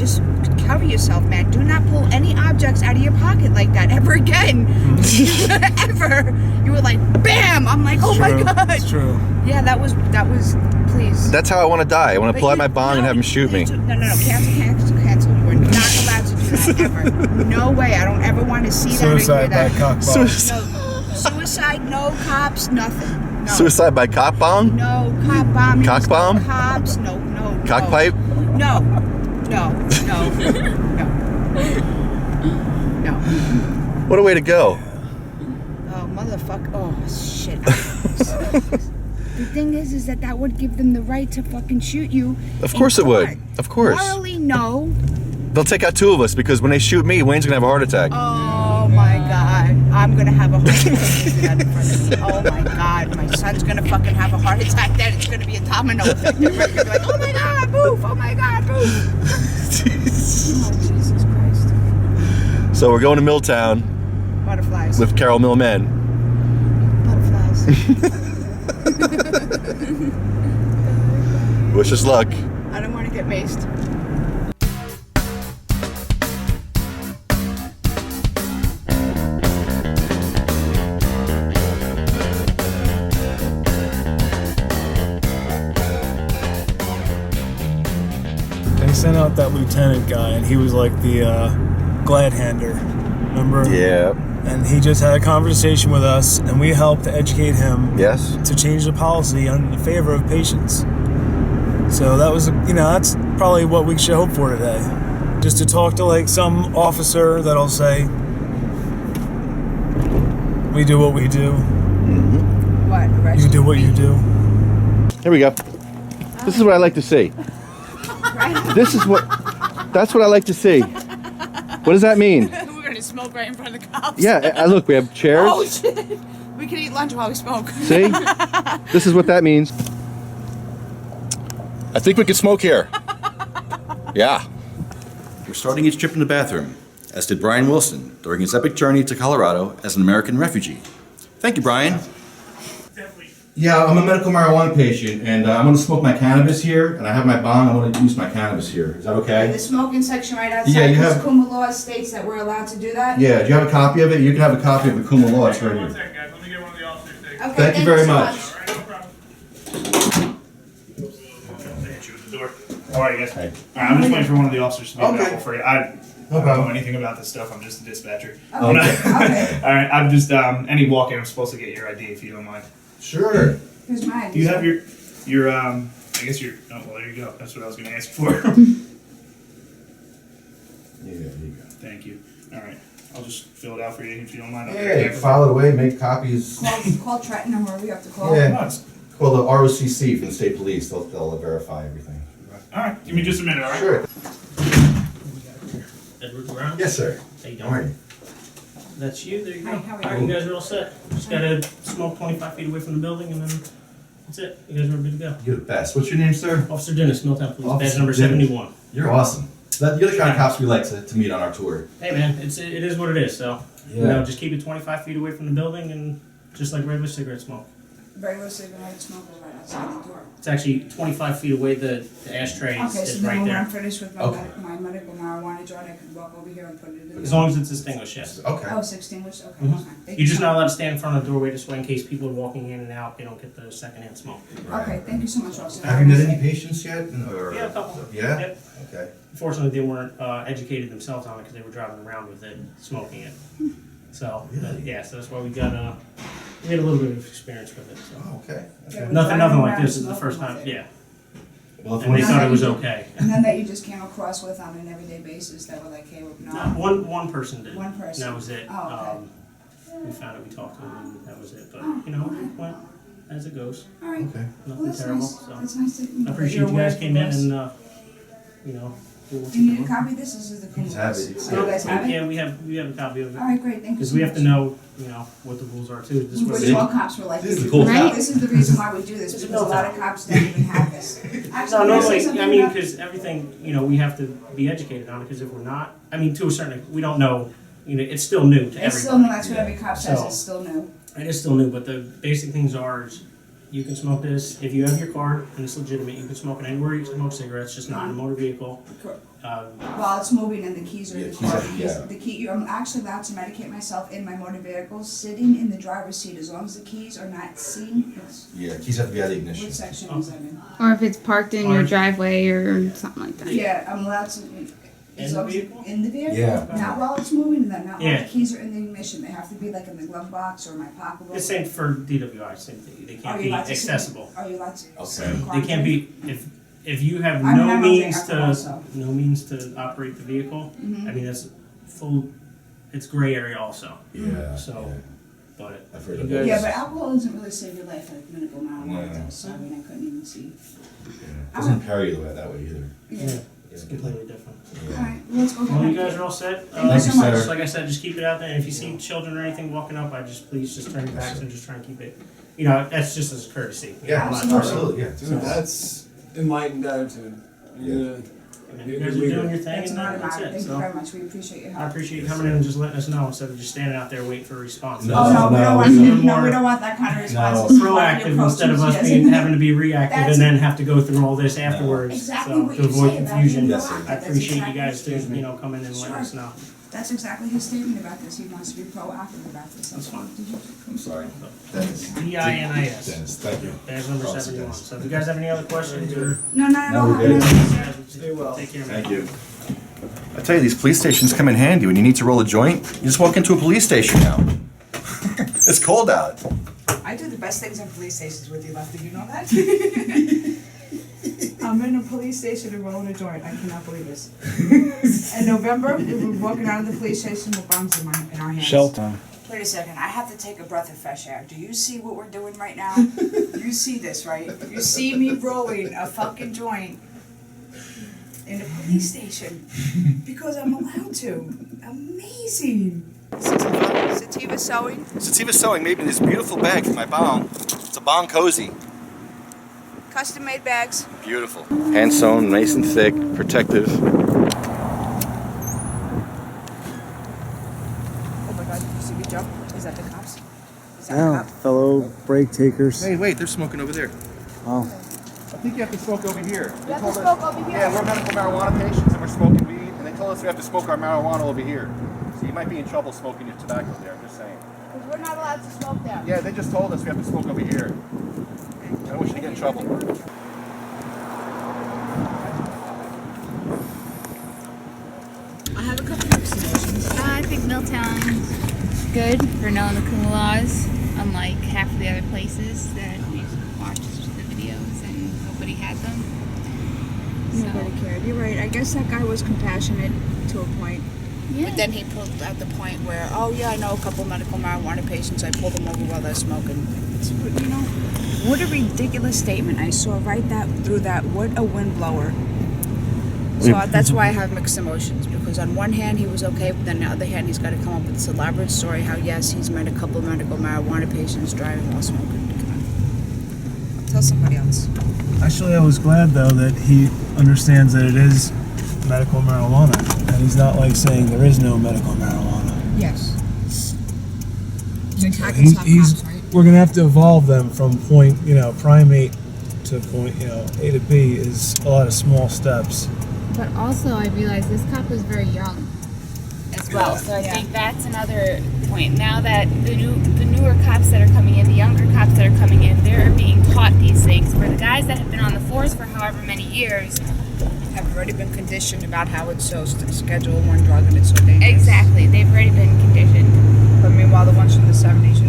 just cover yourself, man. Do not pull any objects out of your pocket like that ever again. Ever. You were like, bam! I'm like, oh my God. It's true. Yeah, that was, please. That's how I want to die. I want to pull out my bong and have him shoot me. No. Cancel. We're not allowed to do that ever. No way. I don't ever want to see that or hear Suicide by that. cock bomb. Suicide, no cops, nothing. No. Suicide by cock bong? No, cop bombing. Cock bomb? No cops, no. Cock pipe? No. What a way to go. Oh, motherfucker. Oh, shit. The thing is that would give them the right to fucking shoot you. Of course it would. Of course. Morally, no. They'll take out 2 of us because when they shoot me, Wayne's going to have a heart attack. Oh, my God. I'm going to have a heart attack in front of me. Oh, my God. My son's going to fucking have a heart attack. Then it's going to be a domino effect. They're going to be like, oh, my God, move. Oh, my God, move. Oh, Jesus Christ. So we're going to Milltown. Butterflies. With Carol Millman. Butterflies. Wish us luck. I don't want to get maced. They sent out that lieutenant guy, and he was like the glad hander. Remember? Yeah. And he just had a conversation with us, and we helped to educate him. Yes. To change the policy in favor of patients. So that was, that's probably what we should hope for today. Just to talk to like some officer that'll say, we do what we do. Mm-hmm. What? Arrest you do what you do. Here we go. This is what I like to see. That's what I like to see. What does that mean? We're going to smoke right in front of the cops. Yeah, look, we have chairs. Oh, shit. We can eat lunch while we smoke. See? This is what that means. I think we could smoke here. Yeah. We're starting each trip in the bathroom, as did Brian Wilson during his epic journey to Colorado as an American refugee. Thank you, Brian. Yeah, I'm a medical marijuana patient, and I'm going to smoke my cannabis here, and I have my bong. I'm going to use my cannabis here. Is that okay? The smoking section right outside. Yeah, you because have. Kuma law states that we're allowed to do that. Yeah, do you have a copy of it? You can have a copy of the Kuma law. It's right here. One second, guys. Let me get one of the officers. Okay, Thank you very so much. All right, no problem. Door. How are you guys? Hey. All right, I'm just waiting for one of the officers to be Okay. available for you. I don't problem. know anything about this stuff. I'm just a dispatcher. Okay. All right, I'm just any walk-in. I'm supposed to get your ID if you don't mind. Sure. Here's my ID. Do you have your I guess your oh well there you go. That's what I was going to ask for. Yeah, there you go. Thank you. All right, I'll just fill it out for you if you don't mind. Yeah, file it away, make copies. Call Trenton or whoever we have to call. Yeah. No, it's- Call the ROCC from the state police. They'll verify everything. all right, give me just a minute. All right. Sure. Edward Brown? Yes, sir. How you How are doing? you? That's you, there you go. Hi, how are you? Alright, you guys are all set. Just gotta smoke 25 feet away from the building and then that's it. You guys are good to go. You're the best. What's your name, sir? Officer Dennis, Milltown Police, Officer badge number Dennis. 71. You're awesome. You're the kind of cops we like to meet on our tour. Hey man, it is what it is, so just keep it 25 feet away from the building and just like regular cigarette smoke. Regular cigarette smoke is right outside the door. It's actually 25 feet away, the ashtray Okay, is so then right when I'm there. finished with my, Okay. my medical marijuana joint, I can walk over here and put it in. As long as it's extinguished, yes. Okay. Oh, it's extinguished? Okay, Mhm. that's fine. Thank You're just so not much. allowed to stand in front of the doorway this way in case people are walking in and out, they don't get the secondhand smoke. Okay, thank you so much, officer. Have you met any patients yet? Or, Yeah, a couple. Yeah? Yep. Okay. Unfortunately, they weren't educated themselves on it because they were driving around with it, smoking it. So, yeah, so that's why we had a little bit of experience with it. So. Oh, okay. Yeah, we're Nothing driving like around this is the smoking first with time, it. yeah. Well, if And they one- thought it was okay. And then that you just came across with on an everyday basis that were like, hey, we're No, not. one person did. One person. That was it. Oh, We found it, we talked to him, and that was it. But, Oh, you know, okay. it went as it goes. All right. Okay. Well, Nothing that's terrible. nice. So That's nice to I appreciate you're you aware guys of came in this. and, do what Do you need a doing. copy of this? This is the You cool just have list. it. It's- Do you guys have it? Yeah, we have a copy of it. All right, great. Thank you Because so we much. have to know, what the rules are too. This We was wish all cops were like This is this. the cool Right? stuff. This is the reason why we do this, This is because a lot of cops don't even have this. No, Actually, can I say normally, something I mean, about- because everything, we have to be educated on it, because if we're not, I mean, to a certain, we don't know, it's still new to It's still everybody. new, that's what every cop says, So- it's still new. It is still new, but the basic things are, is, You can smoke this if you have your card and it's legitimate. You can smoke it anywhere you can smoke cigarettes, just not in a motor vehicle. While it's moving and the keys are in the keys car. are- yeah. The key, I'm actually allowed to medicate myself in my motor vehicle, sitting in the driver's seat, as long as the keys are not seen. Yeah, keys have to be out of the ignition. Which section is that in? Or if it's parked in your Or- driveway or something like that. Yeah, I'm allowed to. As the long as- vehicle? In the vehicle? Yeah. Not while it's moving, and then not while Yeah. the keys are in the ignition. They have to be like in the glove box or my pocket. The same for DWI, same thing. They Are can't you be allowed to sit- accessible. Are you allowed to? Okay. sit in the car They can't and be if you have I mean, no I'm means okay, I can to no means to operate the vehicle. Mhm. I mean that's full. It's gray area also. Yeah. So, but I've heard you of guys, that. Yeah, but alcohol doesn't really save your life like medical marijuana No. does. So I mean, I couldn't even see. Yeah. Doesn't impair you that way either. yeah, it's completely different. All right, let's go. Well, you guys are all set. Thank you so much. Just like I said, just keep it out there. And if you see children or anything walking up, please just turn your backs and just try and keep it. You know, that's just as a courtesy. Yeah, I'm not- absolutely. Yeah. Dude, that's enlightened attitude. Yeah. You guys are doing your thing, That's and not a that's matter. it. Thank you So very much. We appreciate your I help. appreciate you coming in and just letting us know instead of just standing out there waiting for a response. No, Oh, no, we no, don't want, it's a little no, more we don't want that kind of response. No. This is why the proactive approach instead of is- us yes. being having to be reactive That's- and then have to go through all this afterwards. Exactly So what to you avoid say about confusion, being Yes, sir. proactive. I That's appreciate exactly you guys to what you- come in and let Sure. us know. That's exactly his statement about this. He wants to be proactive about this. That's fine. Did you? I'm sorry. Dennis. DINIS. Dennis, thank you. Badge number Awesome, 71. Dennis. So if you guys have any other questions or No, no, No, no. we're good. stay well. Take care, man. Thank you. I tell you, these police stations come in handy when you need to roll a joint. You just walk into a police station now. It's cold out. I do the best things in police stations with you, Lefty. You know that? I'm in a police station and rolling a joint. I cannot believe this. In November, we were walking out of the police station with bombs in our hands. Shelton. Wait a second. I have to take a breath of fresh air. Do you see what we're doing right now? You see this, right? You see me rolling a fucking joint in a police station because I'm allowed to. Amazing. Sativa sewing. Sativa Sewing made me this beautiful bag for my bong. It's a bong cozy. Custom made bags. Beautiful. Hand sewn, nice and thick, protective. Oh my god, did you see me jump? Is that the cops? Is that the Yeah, cops? fellow break takers. Hey, wait, they're smoking over there. Oh. I think you have to smoke over here. You have to smoke over here. Yeah, we're medical marijuana patients and we're smoking weed, and they told us we have to smoke our marijuana over here. So you might be in trouble smoking your tobacco there, I'm just saying. Because we're not allowed to smoke there. Yeah, they just told us we have to smoke over here. I don't want you to get in trouble. I have a couple of suggestions. I think Milltown's good for knowing the cool laws, unlike half of the other places that you watch the videos and nobody had them. Nobody cared. You're right. I guess that guy was compassionate to a point. Yeah. But then he pulled at the point where, oh yeah, I know a couple medical marijuana patients. I pulled them over while they're smoking. It's, you know, what a ridiculous statement. I saw right through that. What a windblower. So that's why I have mixed emotions, because on one hand he was okay, but then on the other hand he's got to come up with this elaborate story how yes, he's met a couple of medical marijuana patients driving while smoking. Come on. I'll tell somebody else. Actually, I was glad though that he understands that it is medical marijuana, and he's not like saying there is no medical marijuana. Yes. We're gonna have to evolve them from point, primate to point, A to B is a lot of small steps. But also, I realized this cop was very young as well. So I think that's another point. Now that the newer cops that are coming in, the younger cops that are coming in, they're being taught these things. For the guys that have been on the force for however many years, Have already been conditioned about how it's so Schedule 1 drug and it's so dangerous. exactly, they've already been conditioned. But meanwhile, the ones from the 70s,